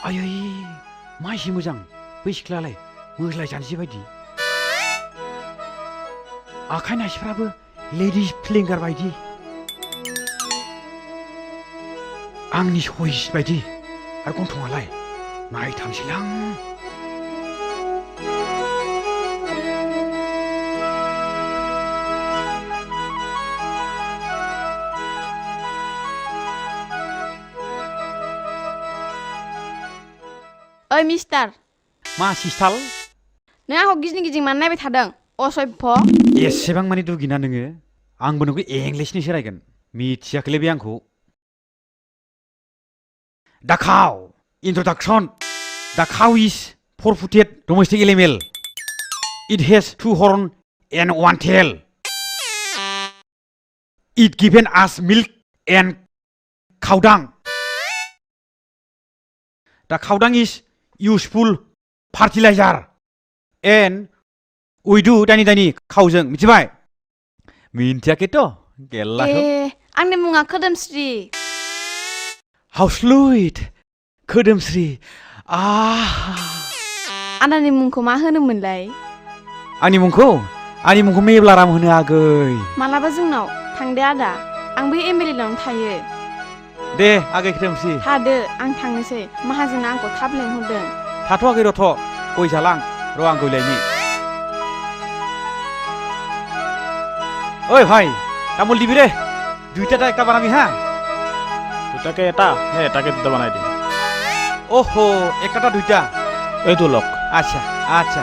आयै मा एसे मोजां बै सिख्लायालाय मोज्लाय जानोसै बायदि आखाइ नासिफ्राबो लेडिज फिलिंगार बायदि आंनि सइस बायदि आरो गन्थंआलाय नायथांसैलां ओइ मिस्टार मा सिस्टाल नों आंखौ गिदिं गिदिं मानो नायबाय थादों असभ्य एसेबां मानि दुगिना नोङो आंबो नोंखौ इंलिसनिसो रायगोन मिथियाखैलै बे आंखौ दा काउ इन्ट्रडाक्सन दा cow is 4-footed domestic animal it has 2 horns and 1 tail it given us milk and cow dung the cow dung is useful fertilizer and we do दानि खावजों मिथिबाय मिन्थियाखैथ' गेल्लाखौ आंनि मुङा खोदोमस्रि how sweet खोदोमस्रि आदानि मुंखौ मा होनोमोनलाय आंनि मुंखौ मेब्लाराम होनो आगै मालाबा जोंनाव थांदो आदा आं बै एमएलएनावनो थायो दे आगै खोदोमस्रि थादो आं थांनोसै माहाजोना आंखौ थाब लेंहरदों थाथ'आखै रथ' गय जालां र' आं गय लायनि ओइ भाई তামোল দিবি রে দুইটা একটা বানাবি হ্যাঁ দুটাকে এটা নে এটাকে দুটা বানাই দিম ওহো একটা দুইটা এইটো লক আচ্ছা আচ্ছা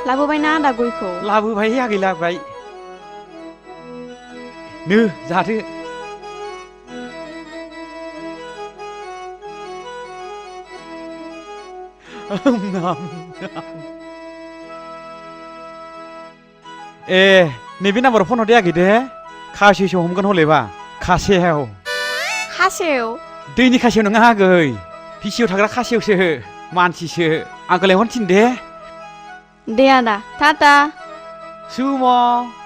लाबोबायना आदा गयखौ लाबोबाय आगै लाबोबाय नो जादो ए नैबे नाम्बाराव फन हरदे आगै दे खासेवसो हमगोन हलेबा खासेव दैनि खासेव नङा आगै फिसियाव थाग्रा खासेवसो मानसिसो आंखौ लेंहरनो थिन दे दे आदा टाटा सुम'